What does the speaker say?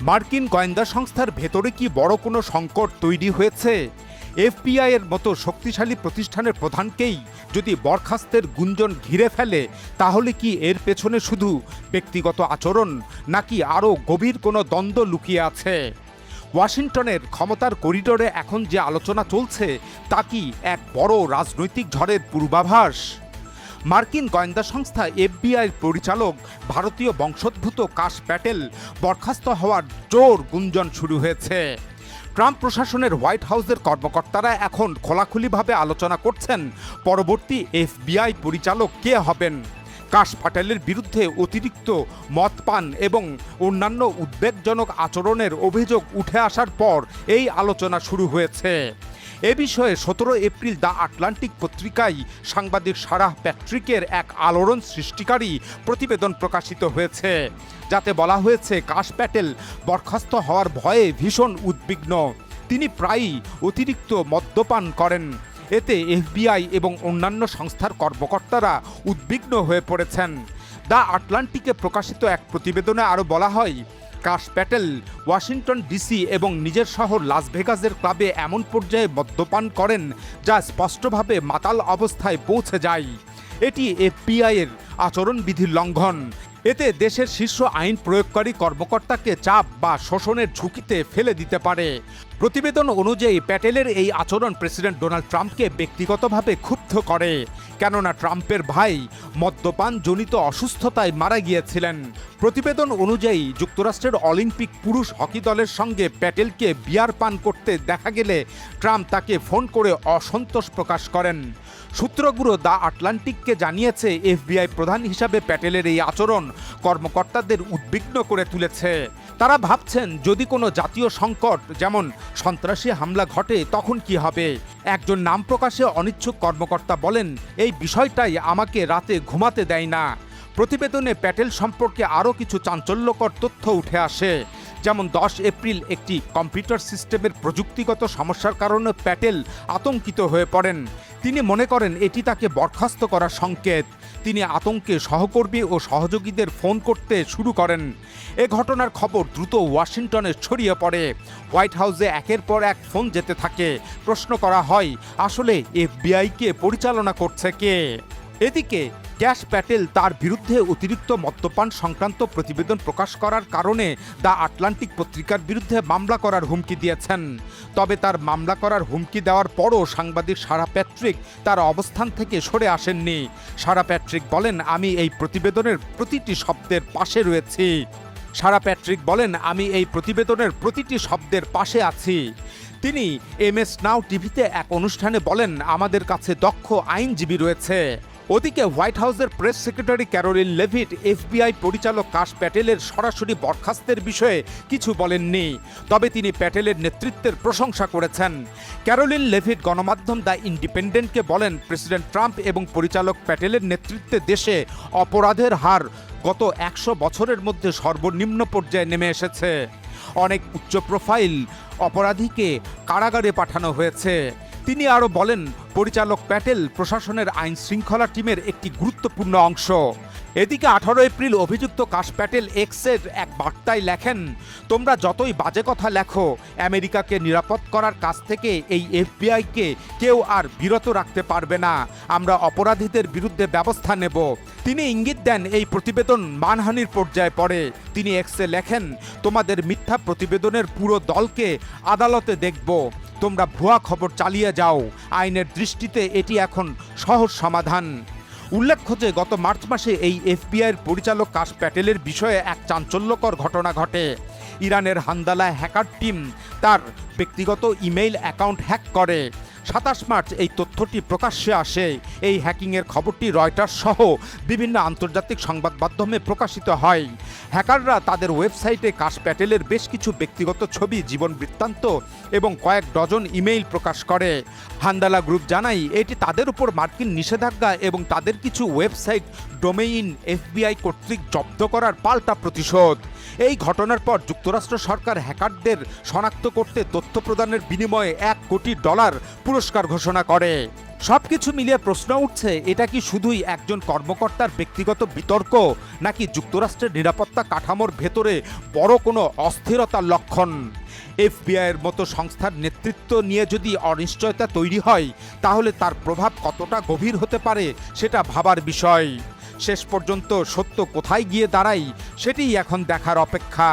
মার্কিন গোয়েন্দা সংস্থার ভেতরে কি বড় কোনো সংকট তৈরি হয়েছে? এফবিআই এর মতো শক্তিশালী প্রতিষ্ঠানের প্রধানকেই যদি বরখাস্তের গুঞ্জন ঘিরে ফেলে, তাহলে কি এর পেছনে শুধু ব্যক্তিগত আচরণ, নাকি আরও গভীর কোনো দ্বন্দ্ব লুকিয়ে আছে? ওয়াশিংটনের ক্ষমতার করিডোরে এখন যে আলোচনা চলছে, তা কি এক বড় রাজনৈতিক ঝড়ের পূর্বাভাস? মার্কিন গোয়েন্দা সংস্থা এফবিআইয়ের পরিচালক ভারতীয় বংশোদ্ভূত কাশ প্যাটেল বরখাস্ত হওয়ার জোর গুঞ্জন শুরু হয়েছে। ট্রাম্প প্রশাসনের হোয়াইট হাউসের কর্মকর্তারা এখন খোলাখুলিভাবে আলোচনা করছেন পরবর্তী এফবিআই পরিচালক কে হবেন। কাশ প্যাটেলের বিরুদ্ধে অতিরিক্ত মদপান এবং অন্যান্য উদ্বেগজনক আচরণের অভিযোগ উঠে আসার পর এই আলোচনা শুরু হয়েছে। এ বিষয়ে 17 এপ্রিল দ্য আটলান্টিক পত্রিকায় সাংবাদিক সারাহ প্যাট্রিকের এক আলোড়ন সৃষ্টিকারী প্রতিবেদন প্রকাশিত হয়েছে, যাতে বলা হয়েছে কাশ প্যাটেল বরখাস্ত হওয়ার ভয়ে ভীষণ উদ্বিগ্ন। তিনি প্রায়ই অতিরিক্ত মদ্যপান করেন। এতে এফবিআই এবং অন্যান্য সংস্থার কর্মকর্তারা উদ্বিগ্ন হয়ে পড়েছেন। দ্য আটলান্টিকে প্রকাশিত এক প্রতিবেদনে আরও বলা হয়, কাশ প্যাটেল ওয়াশিংটন ডিসি এবং নিজের শহর লাস ভেগাসের ক্লাবে এমন পর্যায়ে মদ্যপান করেন যা স্পষ্টভাবে মাতাল অবস্থায় পৌঁছে যায়। এটি এফবিআইয়ের আচরণবিধির লঙ্ঘন। এতে দেশের শীর্ষ আইন প্রয়োগকারী কর্মকর্তাকে চাপ বা শোষণের ঝুঁকিতে ফেলে দিতে পারে। প্রতিবেদন অনুযায়ী প্যাটেলের এই আচরণ প্রেসিডেন্ট ডোনাল্ড ট্রাম্পকে ব্যক্তিগতভাবে ক্ষুব্ধ করে, কেননা ট্রাম্পের ভাই মদ্যপানজনিত অসুস্থতায় মারা গিয়েছিলেন। প্রতিবেদন অনুযায়ী যুক্তরাষ্ট্রের অলিম্পিক পুরুষ হকি দলের সঙ্গে প্যাটেলকে বিয়ার পান করতে দেখা গেলে ট্রাম্প তাকে ফোন করে অসন্তোষ প্রকাশ করেন। সূত্রগুলো দ্য আটলান্টিককে জানিয়েছে, এফবিআই প্রধান হিসাবে প্যাটেলের এই আচরণ কর্মকর্তাদের উদ্বিগ্ন করে তুলেছে। তারা ভাবছেন, যদি কোনো জাতীয় সংকট যেমন সন্ত্রাসী হামলা ঘটে তখন কি হবে। একজন নাম প্রকাশে অনিচ্ছুক কর্মকর্তা বলেন, এই বিষয়টাই আমাকে রাতে ঘুমাতে দেয় না। প্রতিবেদনে প্যাটেল সম্পর্কে আরও কিছু চাঞ্চল্যকর তথ্য উঠে আসে, যেমন 10 এপ্রিল একটি কম্পিউটার সিস্টেমের প্রযুক্তিগত সমস্যার কারণে প্যাটেল আতঙ্কিত হয়ে পড়েন। তিনি মনে করেন এটি তাকে বরখাস্ত করার সংকেত। তিনি আতঙ্কে সহকর্মী ও সহযোগীদের ফোন করতে শুরু করেন। এ ঘটনার খবর দ্রুত ওয়াশিংটনে ছড়িয়ে পড়ে। হোয়াইট হাউসে একের পর এক ফোন যেতে থাকে। প্রশ্ন করা হয়, আসলে এফবিআইকে পরিচালনা করছে কে? এদিকে কাশ প্যাটেল তার বিরুদ্ধে অতিরিক্ত মদ্যপান সংক্রান্ত প্রতিবেদন প্রকাশ করার কারণে দ্য আটলান্টিক পত্রিকার বিরুদ্ধে মামলা করার হুমকি দিয়েছেন। তবে তার মামলা করার হুমকি দেওয়ার পরও সাংবাদিক সারাহ প্যাট্রিক তার অবস্থান থেকে সরে আসেননি। সারাহ প্যাট্রিক বলেন, আমি এই প্রতিবেদনের প্রতিটি শব্দের পাশে রয়েছি। সারাহ প্যাট্রিক বলেন, আমি এই প্রতিবেদনের প্রতিটি শব্দের পাশে আছি। তিনি এমএস নাও টিভিতে এক অনুষ্ঠানে বলেন, আমাদের কাছে দক্ষ আইনজীবী রয়েছে। ওদিকে হোয়াইট হাউসের press secretary Karoline Leavitt FBI পরিচালক কাশ প্যাটেলের সরাসরি বরখাস্তের বিষয়ে কিছু বলেননি, তবে তিনি প্যাটেলের নেতৃত্বের প্রশংসা করেছেন। ক্যারোলিন লেভিট গণমাধ্যম দ্য ইন্ডিপেন্ডেন্টকে বলেন, প্রেসিডেন্ট ট্রাম্প এবং পরিচালক প্যাটেলের নেতৃত্বে দেশে অপরাধের হার গত 100 বছরের মধ্যে সর্বনিম্ন পর্যায়ে নেমে এসেছে। অনেক উচ্চ প্রোফাইল অপরাধীকে কারাগারে পাঠানো হয়েছে। তিনি আরও বলেন, পরিচালক প্যাটেল প্রশাসনের আইন শৃঙ্খলা টিমের একটি গুরুত্বপূর্ণ অংশ। এদিকে 18 এপ্রিল অভিযুক্ত কাশ প্যাটেল এক্সের এক বার্তায় লেখেন, তোমরা যতই বাজে কথা লেখো, আমেরিকাকে নিরাপদ করার কাছ থেকে এই এফবিআইকে কেউ আর বিরত রাখতে পারবে না। আমরা অপরাধীদের বিরুদ্ধে ব্যবস্থা নেব। তিনি ইঙ্গিত দেন এই প্রতিবেদন মানহানির পর্যায়ে পড়ে। তিনি এক্সে লেখেন, তোমাদের মিথ্যা প্রতিবেদনের পুরো দলকে আদালতে দেখব। তোমরা ভুয়া খবর চালিয়ে যাও। আইনের দৃষ্টিতে এটি এখন সহজ সমাধান। উল্লেখ্য যে গত মার্চ মাসে এই এফবিআইয়ের পরিচালক কাশ প্যাটেলের বিষয়ে এক চাঞ্চল্যকর ঘটনা ঘটে। ইরানের হান্দালায় হ্যাকার টিম তার ব্যক্তিগত ইমেইল অ্যাকাউন্ট হ্যাক করে। 27 মার্চ এই তথ্যটি প্রকাশ্যে আসে। এই হ্যাকিংয়ের খবরটি রয়টার্স সহ বিভিন্ন আন্তর্জাতিক সংবাদ মাধ্যমে প্রকাশিত হয়। হ্যাকাররা তাদের ওয়েবসাইটে কাশ প্যাটেলের বেশ কিছু ব্যক্তিগত ছবি, জীবন বৃত্তান্ত এবং কয়েক ডজন ইমেইল প্রকাশ করে। হান্দালা গ্রুপ জানায়, এটি তাদের উপর মার্কিন নিষেধাজ্ঞা এবং তাদের কিছু ওয়েবসাইট ডোমেইন এফবিআই কর্তৃক জব্দ করার পাল্টা প্রতিশোধ। এই ঘটনার পর যুক্তরাষ্ট্র সরকার হ্যাকারদের শনাক্ত করতে তথ্য প্রদানের বিনিময়ে $1 কোটি পুরস্কার ঘোষণা করে। সবকিছু মিলিয়ে প্রশ্ন উঠছে, এটা কি শুধুই একজন কর্মকর্তার ব্যক্তিগত বিতর্ক, নাকি যুক্তরাষ্ট্রের নিরাপত্তা কাঠামোর ভেতরে বড় কোনো অস্থিরতার লক্ষণ? এফবিআইয়ের মতো সংস্থার নেতৃত্ব নিয়ে যদি অনিশ্চয়তা তৈরি হয়, তাহলে তার প্রভাব কতটা গভীর হতে পারে সেটা ভাবার বিষয়। শেষ পর্যন্ত সত্য কোথায় গিয়ে দাঁড়ায় সেটিই এখন দেখার অপেক্ষা।